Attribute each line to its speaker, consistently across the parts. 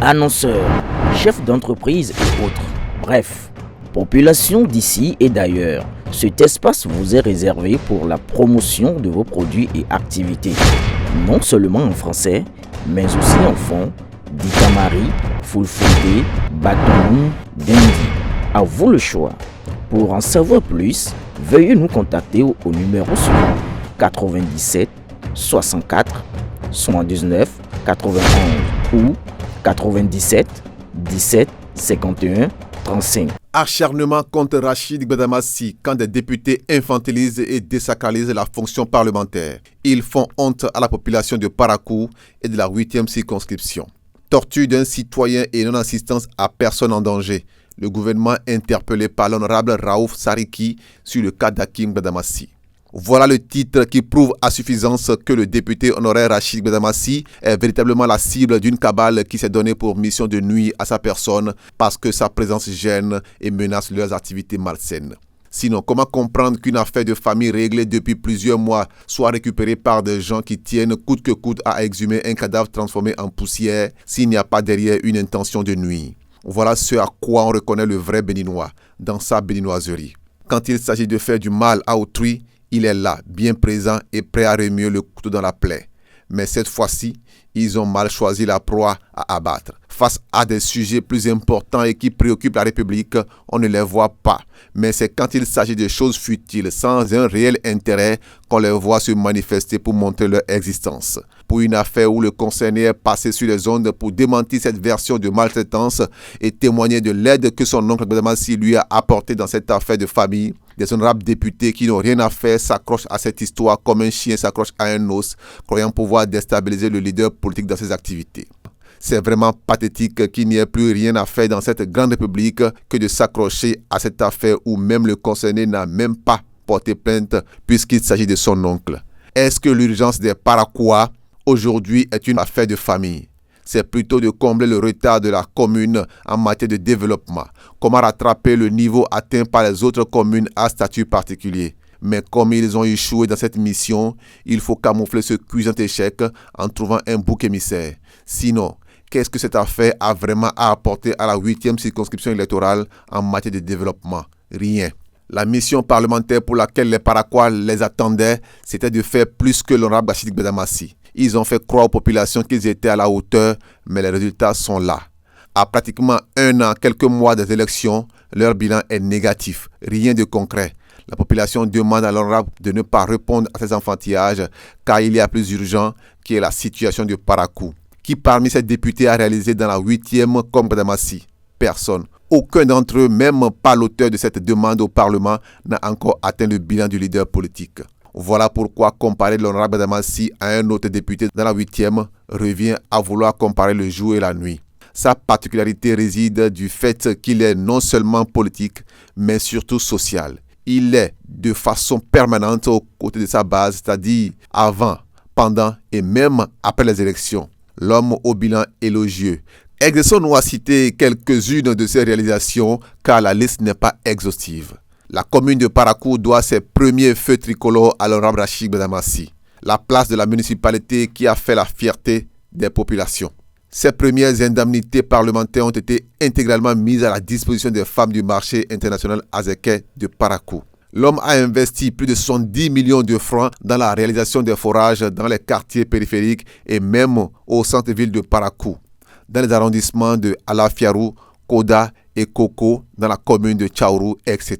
Speaker 1: annonceurs, chefs d'entreprise et autres. Bref, population d'ici et d'ailleurs, cet espace vous est réservé pour la promotion de vos produits et activités. Non seulement en français, mais aussi en fond, Dikamari, Fulfulde, Batonou, Dendi. À vous le choix. Pour en savoir plus, veuillez nous contacter au numéro suivant 97 64 79 91 ou 97 17 51 35.
Speaker 2: Acharnement contre Rachid Gbadamassi quand des députés infantilisent et désacralisent la fonction parlementaire. Ils font honte à la population de Parakou et de la 8e circonscription. Torture d'un citoyen et non-assistance à personne en danger. Le gouvernement interpellé par l'honorable Raouf Sariki sur le cas d'Hakim Gbadamassi. Voilà le titre qui prouve à suffisance que le député honoraire Rachid Gbadamassi est véritablement la cible d'une cabale qui s'est donnée pour mission de nuire à sa personne parce que sa présence gêne et menace leurs activités malsaines. Sinon, comment comprendre qu'une affaire de famille réglée depuis plusieurs mois soit récupérée par des gens qui tiennent coûte que coûte à exhumer un cadavre transformé en poussière s'il n'y a pas derrière une intention de nuire? Voilà ce à quoi on reconnaît le vrai béninois dans sa béninoiserie. Quand il s'agit de faire du mal à autrui, il est là, bien présent et prêt à remuer le couteau dans la plaie. Mais cette fois-ci, ils ont mal choisi la proie à abattre. Face à des sujets plus importants et qui préoccupent la République, on ne les voit pas. Mais c'est quand il s'agit de choses futiles, sans un réel intérêt, qu'on les voit se manifester pour montrer leur existence. Pour une affaire où le concerné est passé sur les ondes pour démentir cette version de maltraitance et témoigner de l'aide que son oncle Gbadamassi lui a apportée dans cette affaire de famille, des honorables députés qui n'ont rien à faire s'accrochent à cette histoire comme un chien s'accroche à un os, croyant pouvoir déstabiliser le leader politique dans ses activités. C'est vraiment pathétique qu'il n'y ait plus rien à faire dans cette grande république que de s'accrocher à cette affaire où même le concerné n'a même pas porté plainte puisqu'il s'agit de son oncle. Est-ce que l'urgence des Parakois aujourd'hui est une affaire de famille? C'est plutôt de combler le retard de la commune en matière de développement. Comment rattraper le niveau atteint par les autres communes à statut particulier? Mais comme ils ont échoué dans cette mission, il faut camoufler ce cuisant échec en trouvant un bouc émissaire. Sinon, qu'est-ce que cette affaire a vraiment à apporter à la 8e circonscription électorale en matière de développement? Rien. La mission parlementaire pour laquelle les Parakois les attendaient, c'était de faire plus que l'honorable Rachid Gbadamassi. Ils ont fait croire aux populations qu'ils étaient à la hauteur, mais les résultats sont là. À pratiquement 1 an, quelques mois des élections, leur bilan est négatif. Rien de concret. La population demande à l'honorable de ne pas répondre à ces enfantillages, car il y a plus urgent, qui est la situation de Parakou. Qui parmi ces députés a réalisé dans la 8e comme Gbadamassi? Personne. Aucun d'entre eux, même pas l'auteur de cette demande au Parlement, n'a encore atteint le bilan du leader politique. Voilà pourquoi comparer l'honorable Gbadamassi à un autre député dans la 8e revient à vouloir comparer le jour et la nuit. Sa particularité réside du fait qu'il est non seulement politique, mais surtout social. Il est de façon permanente aux côtés de sa base, c'est-à-dire avant, pendant et même après les élections. L'homme au bilan élogieux. Exerçons-nous à citer quelques-unes de ses réalisations, car la liste n'est pas exhaustive. La commune de Parakou doit ses premiers feux tricolores à l'honorable Rachid Gbadamassi, la place de la municipalité qui a fait la fierté des populations. Ces premières indemnités parlementaires ont été intégralement mises à la disposition des femmes du marché international Azeke de Parakou. L'homme a investi plus de 70 millions de francs dans la réalisation des forages dans les quartiers périphériques et même au centre-ville de Parakou, dans les arrondissements de Alafiarou, Koda et Koko, dans la commune de Tchaourou, etc.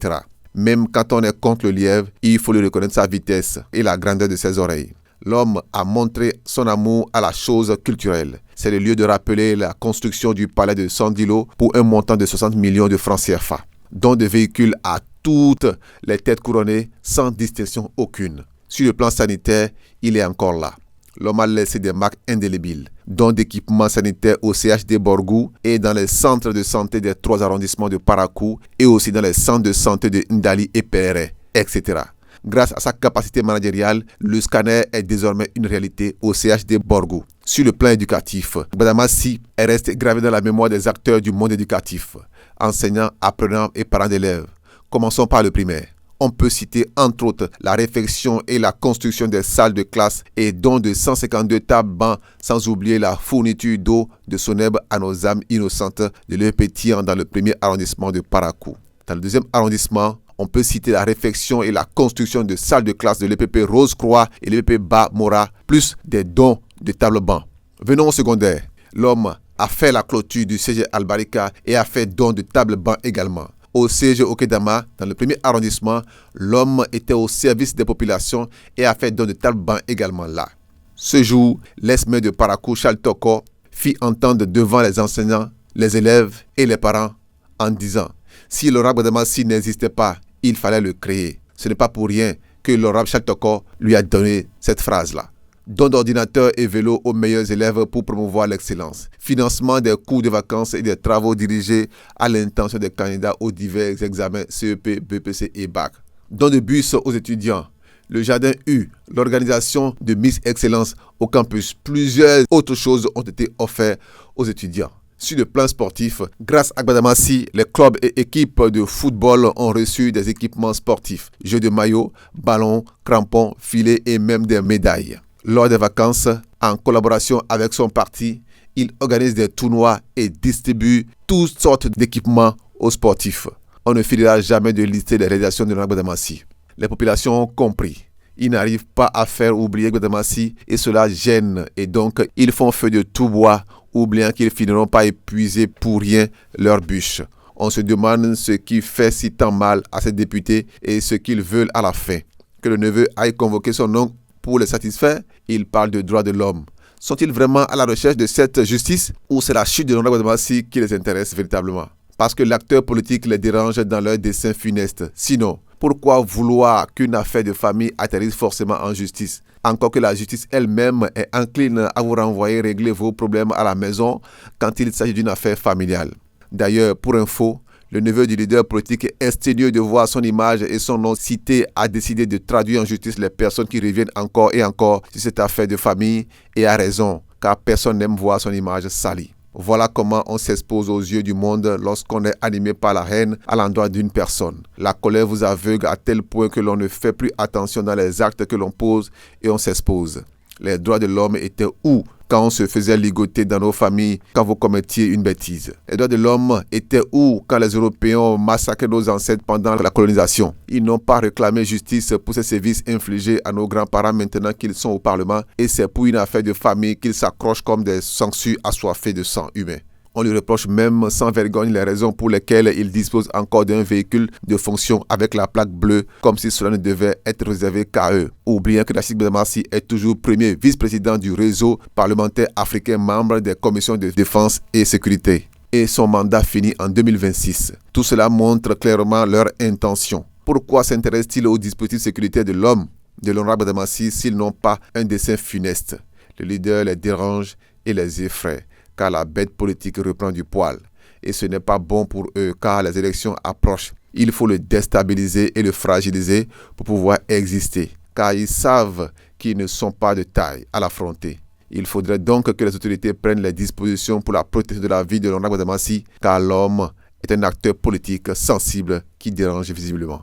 Speaker 2: Même quand on est contre le lièvre, il faut lui reconnaître sa vitesse et la grandeur de ses oreilles. L'homme a montré son amour à la chose culturelle. C'est le lieu de rappeler la construction du palais de Sandilo pour un montant de 60 millions de francs CFA, dont des véhicules à toutes les têtes couronnées sans distinction aucune. Sur le plan sanitaire, il est encore là. L'homme a laissé des marques indélébiles, dont d'équipements sanitaires au CHD Borgou et dans les centres de santé des 3 arrondissements de Parakou et aussi dans les centres de santé de Ndali et Péré, etc. Grâce à sa capacité managériale, le scanner est désormais une réalité au CHD Borgou. Sur le plan éducatif, Gbadamassi est resté gravé dans la mémoire des acteurs du monde éducatif, enseignants, apprenants et parents d'élèves. Commençons par le primaire. On peut citer entre autres la réfection et la construction des salles de classe et don de 152 tables-bancs, sans oublier la fourniture d'eau de Soneb à nos âmes innocentes de l'EP Tian dans le premier arrondissement de Parakou. Dans le deuxième arrondissement, on peut citer la réfection et la construction de salles de classe de l'EPP Rose-Croix et l'EPP Bas-Mora, plus des dons de tables-bancs. Venons au secondaire. L'homme a fait la clôture du CG Albarika et a fait don de tables-bancs également. Au CG Okedama, dans le premier arrondissement, l'homme était au service des populations et a fait don de tables-bancs également là. Ce jour, l'esmé de Parakou Charles Toko fit entendre devant les enseignants, les élèves et les parents en disant: si l'honorable Gbadamassi n'existait pas, il fallait le créer. Ce n'est pas pour rien que l'honorable Charles Toko lui a donné cette phrase-là. Don d'ordinateurs et vélos aux meilleurs élèves pour promouvoir l'excellence. Financement des cours de vacances et des travaux dirigés à l'intention des candidats aux divers examens CEP, BPC et BAC. Don de bus aux étudiants. Le jardin U, l'organisation de Miss Excellence au campus. Plusieurs autres choses ont été offertes aux étudiants. Sur le plan sportif, grâce à Gbadamassi, les clubs et équipes de football ont reçu des équipements sportifs, jeux de maillot, ballons, crampons, filets et même des médailles. Lors des vacances, en collaboration avec son parti, il organise des tournois et distribue toutes sortes d'équipements aux sportifs. On ne finira jamais de lister les réalisations de Gbadamassi. Les populations ont compris. Ils n'arrivent pas à faire oublier Gbadamassi et cela gêne. Et donc, ils font feu de tout bois, oubliant qu'ils finiront pas épuiser pour rien leur bûche. On se demande ce qui fait si tant mal à ces députés et ce qu'ils veulent à la fin. Que le neveu aille convoquer son oncle pour les satisfaire. Ils parlent de droits de l'homme. Sont-ils vraiment à la recherche de cette justice ou c'est la chute de l'honorable Gbadamassi qui les intéresse véritablement? Parce que l'acteur politique les dérange dans leur dessein funeste. Sinon, pourquoi vouloir qu'une affaire de famille atterrisse forcément en justice? Encore que la justice elle-même est incline à vous renvoyer régler vos problèmes à la maison quand il s'agit d'une affaire familiale. D'ailleurs, pour info, le neveu du leader politique exténué de voir son image et son nom cité a décidé de traduire en justice les personnes qui reviennent encore et encore sur cette affaire de famille et a raison, car personne n'aime voir son image salie. Voilà comment on s'expose aux yeux du monde lorsqu'on est animé par la haine à l'endroit d'une personne. La colère vous aveugle à tel point que l'on ne fait plus attention dans les actes que l'on pose et on s'expose. Les droits de l'homme étaient où quand on se faisait ligoter dans nos familles quand vous commettiez une bêtise? Les droits de l'homme étaient où quand les Européens ont massacré nos ancêtres pendant la colonisation? Ils n'ont pas réclamé justice pour ces sévices infligés à nos grands-parents maintenant qu'ils sont au Parlement et c'est pour une affaire de famille qu'ils s'accrochent comme des sangsues assoiffés de sang humain. On lui reproche même sans vergogne les raisons pour lesquelles il dispose encore d'un véhicule de fonction avec la plaque bleue, comme si cela ne devait être réservé qu'à eux. Oubliant que Rachid Gbadamassi est toujours premier vice-président du réseau parlementaire africain, membre des commissions de défense et sécurité. Et son mandat finit en 2026. Tout cela montre clairement leur intention. Pourquoi s'intéressent-ils au dispositif sécuritaire de l'homme, de l'honorable Gbadamassi, s'ils n'ont pas un dessein funeste? Le leader les dérange et les effraie, car la bête politique reprend du poil. Et ce n'est pas bon pour eux, car les élections approchent. Il faut le déstabiliser et le fragiliser pour pouvoir exister, car ils savent qu'ils ne sont pas de taille à l'affronter. Il faudrait donc que les autorités prennent les dispositions pour la protection de la vie de l'honorable Gbadamassi, car l'homme est un acteur politique sensible qui dérange visiblement.